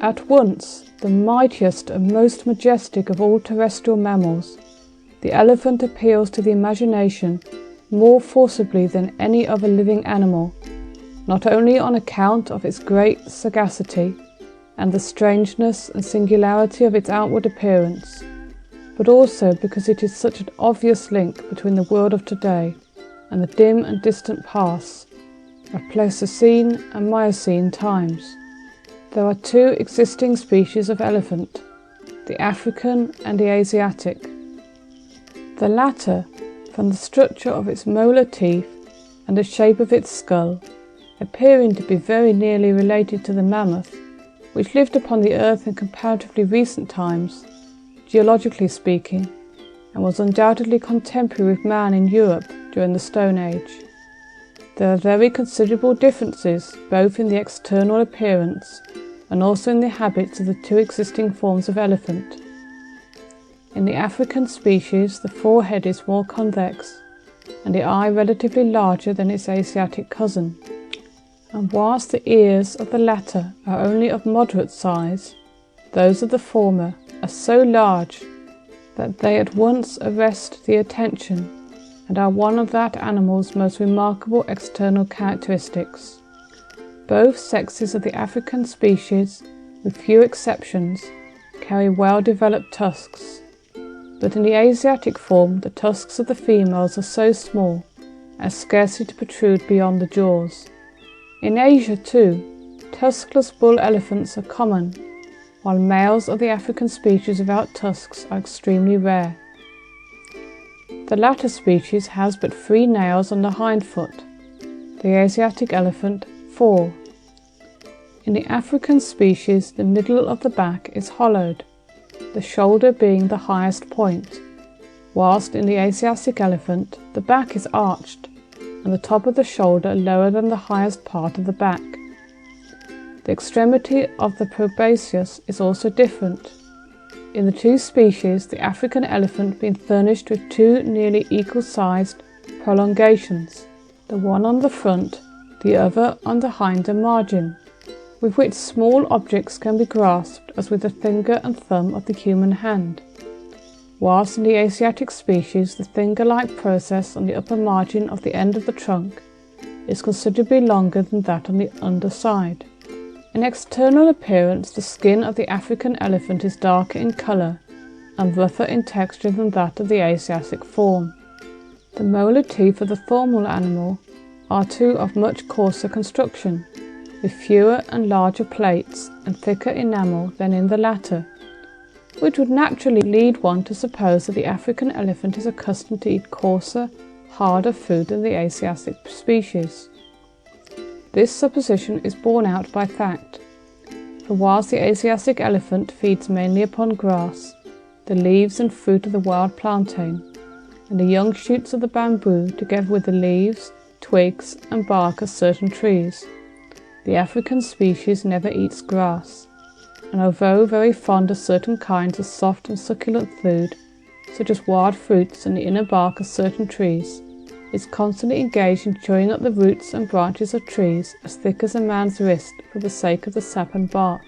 At once the mightiest and most majestic of all terrestrial mammals, the elephant appeals to the imagination more forcibly than any other living animal, not only on account of its great sagacity and the strangeness and singularity of its outward appearance, but also because it is such an obvious link between the world of today and the dim and distant past of Pleistocene and Miocene times. There are two existing species of elephant, the African and the Asiatic. The latter, from the structure of its molar teeth and the shape of its skull, appearing to be very nearly related to the mammoth, which lived upon the earth in comparatively recent times, geologically speaking, and was undoubtedly contemporary with man in Europe during the Stone Age. There are very considerable differences both in the external appearance and also in the habits of the two existing forms of elephant. In the African species, the forehead is more convex and the eye relatively larger than its Asiatic cousin, and whilst the ears of the latter are only of moderate size, those of the former are so large that they at once arrest the attention and are one of that animal's most remarkable external characteristics. Both sexes of the African species, with few exceptions, carry well-developed tusks, but in the Asiatic form the tusks of the females are so small as scarcely to protrude beyond the jaws. In Asia too, tuskless bull elephants are common, while males of the African species without tusks are extremely rare. The latter species has but 3 nails on the hind foot, the Asiatic elephant 4. In the African species, the middle of the back is hollowed, the shoulder being the highest point, whilst in the Asiatic elephant the back is arched and the top of the shoulder lower than the highest part of the back. The extremity of the proboscis is also different, in the two species the African elephant being furnished with 2 nearly equal-sized prolongations, the one on the front, the other on the hinder margin, with which small objects can be grasped as with the finger and thumb of the human hand, whilst in the Asiatic species the finger-like process on the upper margin of the end of the trunk is considerably longer than that on the underside. In external appearance, the skin of the African elephant is darker in colour and rougher in texture than that of the Asiatic form. The molar teeth of the former animal are too of much coarser construction, with fewer and larger plates and thicker enamel than in the latter, which would naturally lead one to suppose that the African elephant is accustomed to eat coarser, harder food than the Asiatic species. This supposition is borne out by fact, for whilst the Asiatic elephant feeds mainly upon grass, the leaves and fruit of the wild plantain, and the young shoots of the bamboo, together with the leaves, twigs and bark of certain trees, the African species never eats grass, and although very fond of certain kinds of soft and succulent food, such as wild fruits and the inner bark of certain trees, is constantly engaged in chewing up the roots and branches of trees as thick as a man's wrist for the sake of the sap and bark,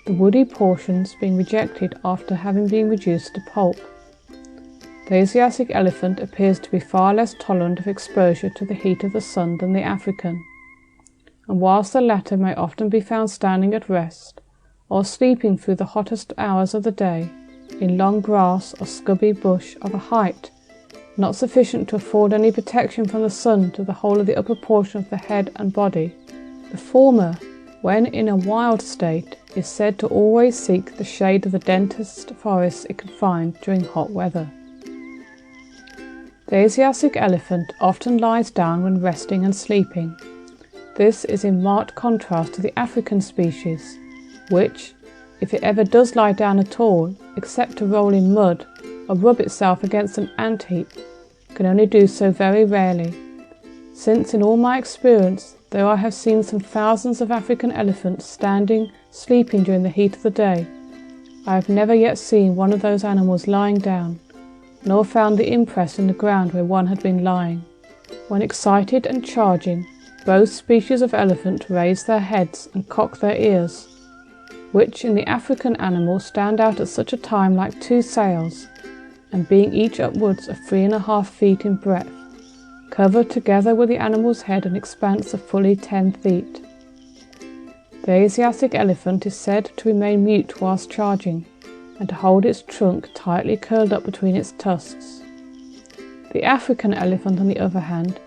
the woody portions being rejected after having been reduced to pulp. The Asiatic elephant appears to be far less tolerant of exposure to the heat of the sun than the African, and whilst the latter may often be found standing at rest, or sleeping through the hottest hours of the day, in long grass or scrubby bush of a height not sufficient to afford any protection from the sun to the whole of the upper portion of the head and body, the former, when in a wild state, is said to always seek the shade of the densest forests it can find during hot weather. The Asiatic elephant often lies down when resting and sleeping. This is in marked contrast to the African species, which, if it ever does lie down at all, except to roll in mud or rub itself against an ant heap, can only do so very rarely, since in all my experience, though I have seen some thousands of African elephants standing, sleeping during the heat of the day, I have never yet seen one of those animals lying down, nor found the impress in the ground where one had been lying. When excited and charging, both species of elephant raise their heads and cock their ears, which in the African animal stand out at such a time like two sails, and being each upwards of 3.5 feet in breadth, cover together with the animal's head an expanse of fully 10 feet. The Asiatic elephant is said to remain mute whilst charging, and to hold its trunk tightly curled up between its tusks. The African elephant, on the other hand,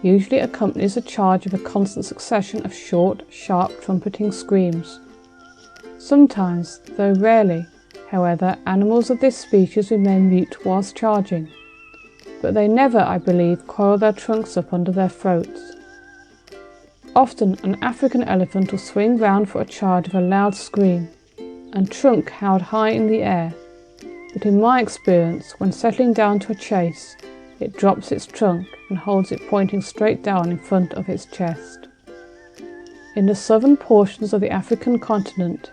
usually accompanies a charge with a constant succession of short, sharp trumpeting screams. Sometimes, though rarely, however, animals of this species remain mute whilst charging, but they never, I believe, coil their trunks up under their throats. Often an African elephant will swing round for a charge with a loud scream, and trunk held high in the air, but in my experience, when settling down to a chase, it drops its trunk and holds it pointing straight down in front of its chest. In the southern portions of the African continent,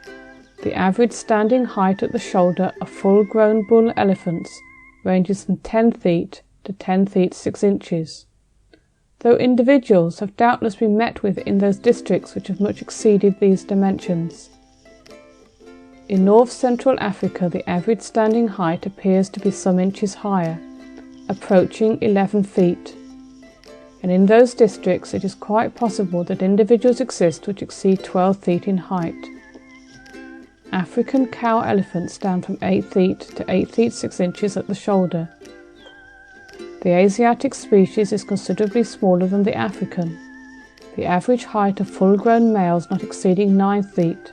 the average standing height at the shoulder of full-grown bull elephants ranges from 10 feet to 10 feet 6 inches, though individuals have doubtless been met with in those districts which have much exceeded these dimensions. In north-central Africa, the average standing height appears to be some inches higher, approaching 11 feet, and in those districts it is quite possible that individuals exist which exceed 12 feet in height. African cow elephants stand from 8 feet to 8 feet 6 inches at the shoulder. The Asiatic species is considerably smaller than the African, the average height of full-grown males not exceeding 9 feet,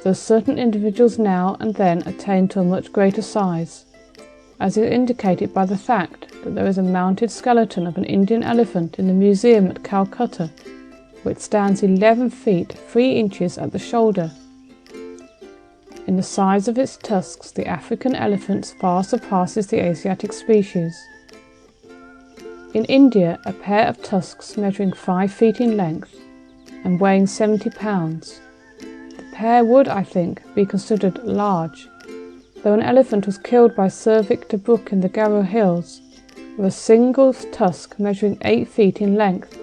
though certain individuals now and then attain to a much greater size, as is indicated by the fact that there is a mounted skeleton of an Indian elephant in the museum at Calcutta, which stands 11 feet 3 inches at the shoulder. In the size of its tusks, the African elephant far surpasses the Asiatic species. In India, a pair of tusks measuring 5 feet in length and weighing 70 pounds. The pair would, I think, be considered large, though an elephant was killed by Sir Victor Brooke in the Garo Hills with a single tusk measuring 8 feet in length,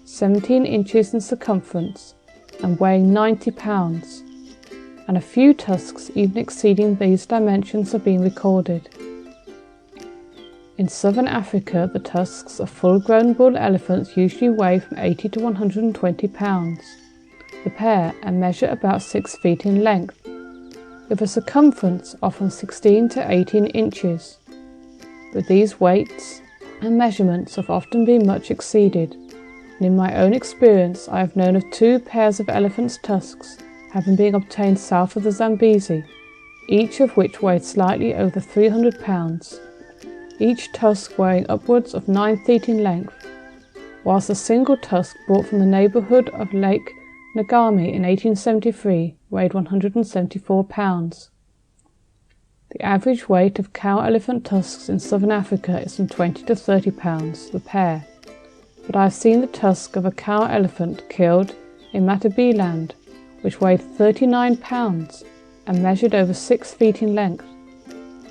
17 inches in circumference, and weighing 90 pounds, and a few tusks even exceeding these dimensions have been recorded. In southern Africa, the tusks of full-grown bull elephants usually weigh from 80 to 120 pounds, the pair, and measure about 6 feet in length, with a circumference of from 16 to 18 inches. But these weights and measurements have often been much exceeded, and in my own experience I have known of 2 pairs of elephants' tusks having been obtained south of the Zambezi, each of which weighed slightly over 300 pounds, each tusk weighing upwards of 9 feet in length, whilst a single tusk brought from the neighbourhood of Lake Ngami in 1873 weighed 174 pounds. The average weight of cow-elephant tusks in southern Africa is from 20 to 30 pounds, the pair, but I have seen the tusk of a cow-elephant killed in Matabeleland, which weighed 39 pounds and measured over 6 feet in length,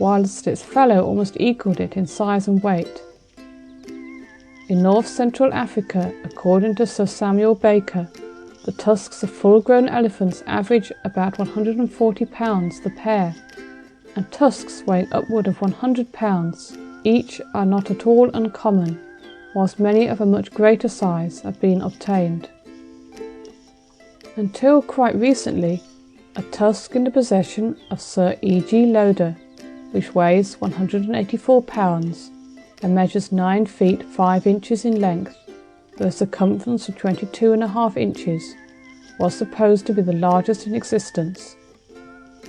whilst its fellow almost equalled it in size and weight. In north-central Africa, according to Sir Samuel Baker, the tusks of full-grown elephants average about 140 pounds the pair, and tusks weighing upward of 100 pounds each are not at all uncommon, whilst many of a much greater size have been obtained. Until quite recently, a tusk in the possession of Sir E.G. Loder, which weighs 184 pounds and measures 9 feet 5 inches in length, with a circumference of 22.5 inches, was supposed to be the largest in existence.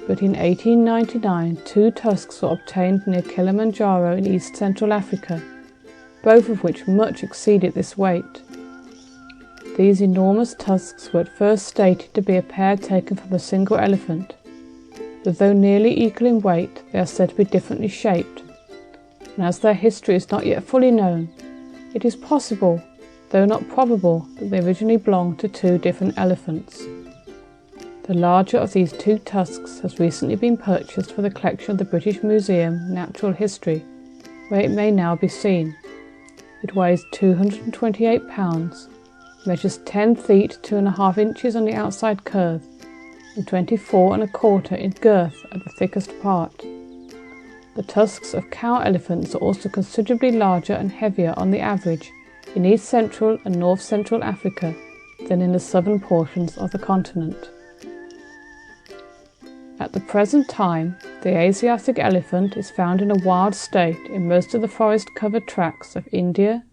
But in 1899, 2 tusks were obtained near Kilimanjaro in east-central Africa, both of which much exceeded this weight. These enormous tusks were at first stated to be a pair taken from a single elephant, but though nearly equal in weight, they are said to be differently shaped, and as their history is not yet fully known, it is possible, though not probable, that they originally belonged to 2 different elephants. The larger of these 2 tusks has recently been purchased for the collection of the British Museum Natural History, where it may now be seen. It weighs 228 pounds, measures 10 feet 2.5 inches on the outside curve, and 24¼ in girth at the thickest part. The tusks of cow elephants are also considerably larger and heavier on the average in East Central and North Central Africa than in the southern portions of the continent. At the present time, the Asiatic elephant is found in a wild state in most of the forest-covered tracts of India,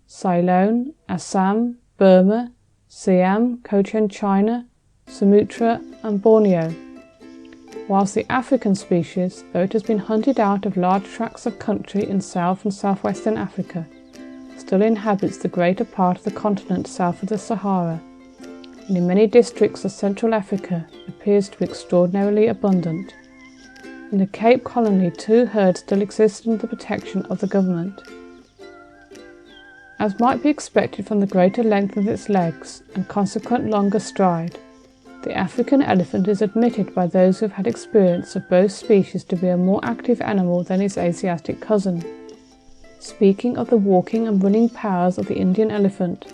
Ceylon, Assam, Burma, Siam, Cochin China, Sumatra and Borneo, whilst the African species, though it has been hunted out of large tracts of country in South and Southwestern Africa, still inhabits the greater part of the continent south of the Sahara, and in many districts of Central Africa appears to be extraordinarily abundant. In the Cape Colony, 2 herds still exist under the protection of the government. As might be expected from the greater length of its legs and consequent longer stride, the African elephant is admitted by those who have had experience of both species to be a more active animal than its Asiatic cousin. Speaking of the walking and running powers of the Indian elephant,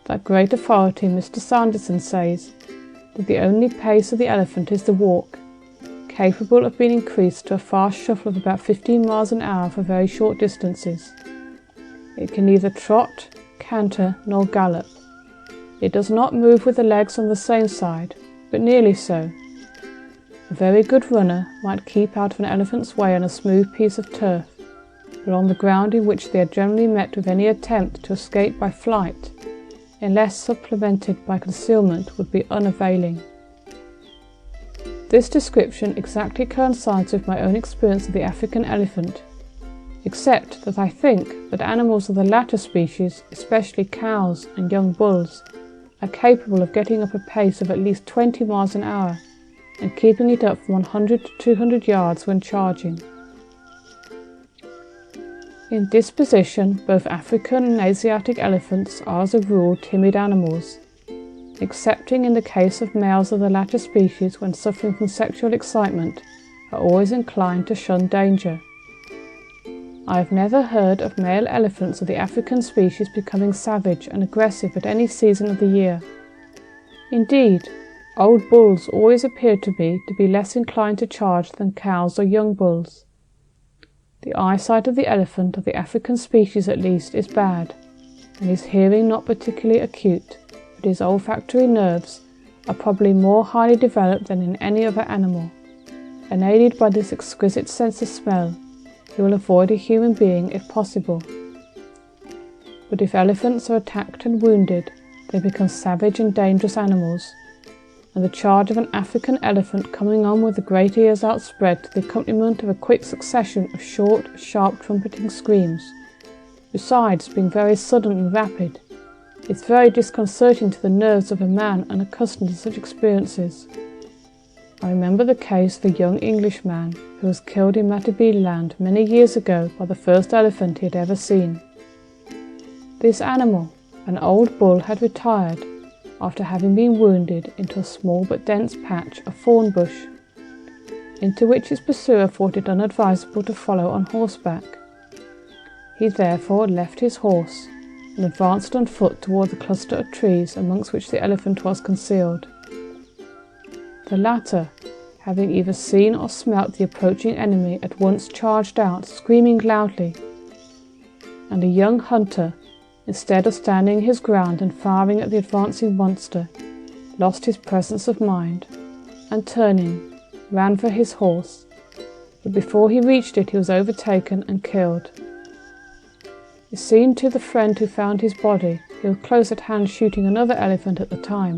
that great authority Mr. Sanderson says that the only pace of the elephant is the walk, capable of being increased to a fast shuffle of about 15 miles an hour for very short distances. It can neither trot, canter, nor gallop. It does not move with the legs on the same side, but nearly so. A very good runner might keep out of an elephant's way on a smooth piece of turf, but on the ground in which they are generally met with any attempt to escape by flight, unless supplemented by concealment, would be unavailing. This description exactly coincides with my own experience of the African elephant, except that I think that animals of the latter species, especially cows and young bulls, are capable of getting up a pace of at least 20 miles an hour and keeping it up from 100 to 200 yards when charging. In disposition, both African and Asiatic elephants are as a rule timid animals, excepting in the case of males of the latter species when suffering from sexual excitement, are always inclined to shun danger. I have never heard of male elephants of the African species becoming savage and aggressive at any season of the year. Indeed, old bulls always appear to me to be less inclined to charge than cows or young bulls. The eyesight of the elephant of the African species at least is bad, and his hearing not particularly acute, but his olfactory nerves are probably more highly developed than in any other animal, and aided by this exquisite sense of smell, he will avoid a human being if possible. But if elephants are attacked and wounded, they become savage and dangerous animals, and the charge of an African elephant coming on with the great ears outspread to the accompaniment of a quick succession of short, sharp trumpeting screams, besides being very sudden and rapid, is very disconcerting to the nerves of a man unaccustomed to such experiences. I remember the case of a young Englishman who was killed in Matabeleland many years ago by the first elephant he had ever seen. This animal, an old bull, had retired, after having been wounded, into a small but dense patch of thorn bush, into which his pursuer thought it unadvisable to follow on horseback. He therefore left his horse and advanced on foot toward the cluster of trees amongst which the elephant was concealed. The latter, having either seen or smelt the approaching enemy, at once charged out, screaming loudly, and the young hunter, instead of standing his ground and firing at the advancing monster, lost his presence of mind, and turning, ran for his horse, but before he reached it he was overtaken and killed. It seemed to the friend who found his body, he was close at hand shooting another elephant at the time,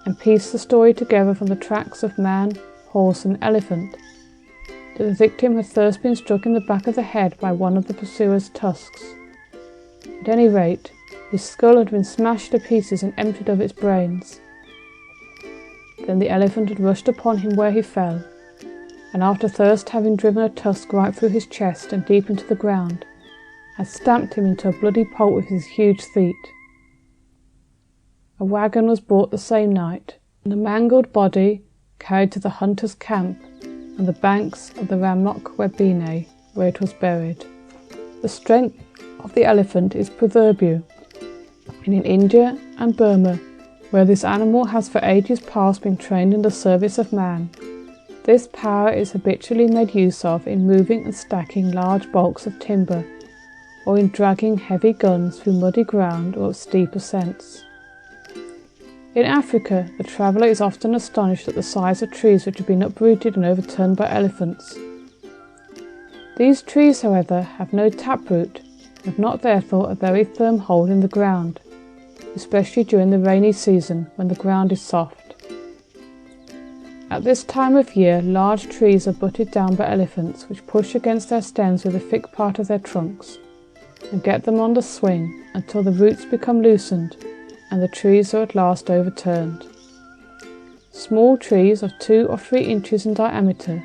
and pieced the story together from the tracks of man, horse and elephant, that the victim had first been struck in the back of the head by one of the pursuer's tusks. At any rate, his skull had been smashed to pieces and emptied of its brains. Then the elephant had rushed upon him where he fell, and after first having driven a tusk right through his chest and deep into the ground, had stamped him into a bloody pulp with his huge feet. A wagon was brought the same night, and the mangled body carried to the hunter's camp on the banks of the Ramokwerbine, where it was buried. The strength of the elephant is proverbial, and in India and Burma, where this animal has for ages past been trained in the service of man. This power is habitually made use of in moving and stacking large bulks of timber, or in dragging heavy guns through muddy ground or up steep ascents. In Africa, the traveller is often astonished at the size of trees which have been uprooted and overturned by elephants. These trees, however, have no taproot and have not therefore a very firm hold in the ground, especially during the rainy season when the ground is soft. At this time of year, large trees are butted down by elephants which push against their stems with a thick part of their trunks and get them on the swing until the roots become loosened and the trees are at last overturned. Small trees of 2 or 3 inches in diameter,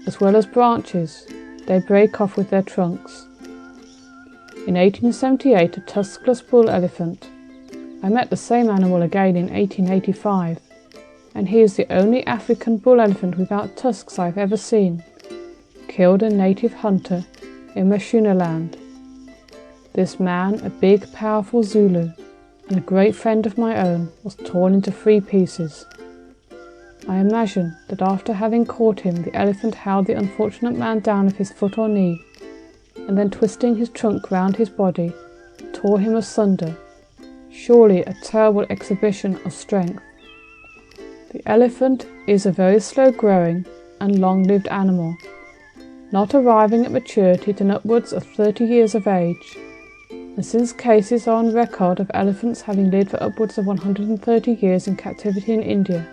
as well as branches, they break off with their trunks. In 1878, a tuskless bull elephant. I met the same animal again in 1885, and he is the only African bull elephant without tusks I have ever seen, killed a native hunter in Mashonaland. This man, a big, powerful Zulu, and a great friend of my own, was torn into 3 pieces. I imagine that after having caught him, the elephant held the unfortunate man down with his foot or knee, and then twisting his trunk round his body, tore him asunder. Surely a terrible exhibition of strength. The elephant is a very slow-growing and long-lived animal, not arriving at maturity till upwards of 30 years of age, and since cases are on record of elephants having lived for upwards of 130 years in captivity in India,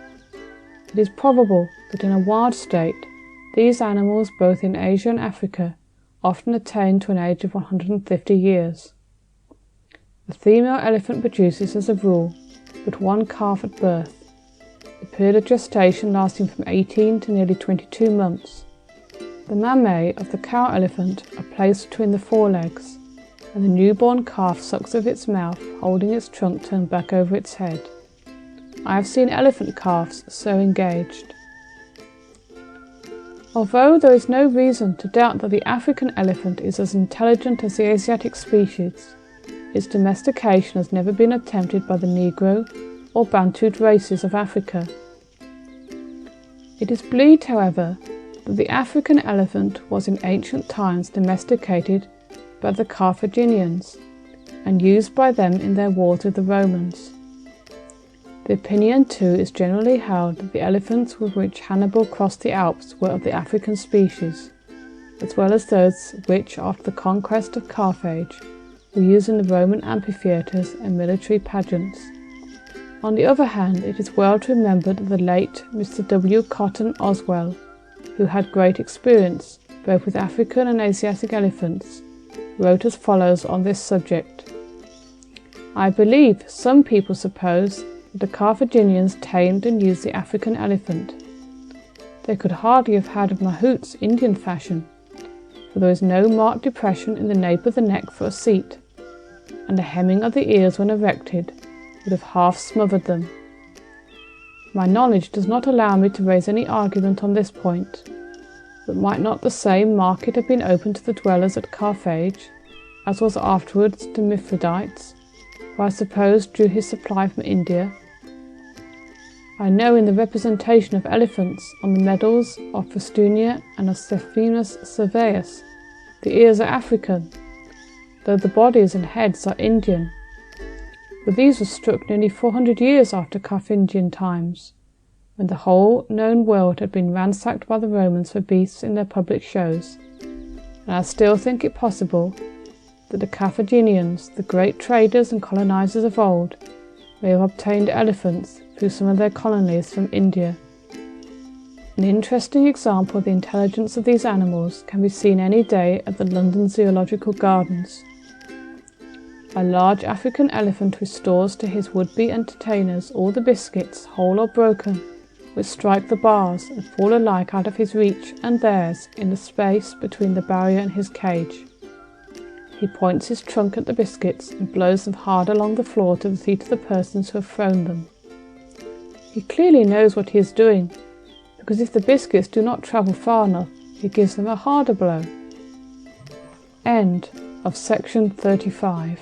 it is probable that in a wild state these animals both in Asia and Africa often attain to an age of 150 years. The female elephant produces as a rule but 1 calf at birth, the period of gestation lasting from 18 to nearly 22 months. The mammae of the cow elephant are placed between the forelegs, and the newborn calf sucks with its mouth, holding its trunk turned back over its head. I have seen elephant calves so engaged. Although there is no reason to doubt that the African elephant is as intelligent as the Asiatic species, its domestication has never been attempted by the Negro or Bantu races of Africa. It is believed, however, that the African elephant was in ancient times domesticated by the Carthaginians and used by them in their wars with the Romans. The opinion too is generally held that the elephants with which Hannibal crossed the Alps were of the African species, as well as those which, after the conquest of Carthage, were used in the Roman amphitheatres and military pageants. On the other hand, it is well to remember that the late Mr. W. Cotton Oswell, who had great experience both with African and Asiatic elephants, wrote as follows on this subject. I believe some people suppose that the Carthaginians tamed and used the African elephant. They could hardly have had mahouts Indian fashion, for there is no marked depression in the nape of the neck for a seat, and the hemming of the ears when erected would have half smothered them. My knowledge does not allow me to raise any argument on this point, but might not the same market have been open to the dwellers at Carthage, as was afterwards to Mithridates, who I suppose drew his supply from India? I know in the representation of elephants on the medals of Festunia and of Stephanus Severus, the ears are African, though the bodies and heads are Indian. But these were struck nearly 400 years after Carthaginian times, when the whole known world had been ransacked by the Romans for beasts in their public shows, and I still think it possible that the Carthaginians, the great traders and colonizers of old, may have obtained elephants through some of their colonies from India. An interesting example of the intelligence of these animals can be seen any day at the London Zoological Gardens. A large African elephant restores to his would-be entertainers all the biscuits, whole or broken, which strike the bars and fall alike out of his reach and theirs in the space between the barrier and his cage. He points his trunk at the biscuits and blows them hard along the floor to the feet of the persons who have thrown them. He clearly knows what he is doing, because if the biscuits do not travel far enough, he gives them a harder blow. End of section 35.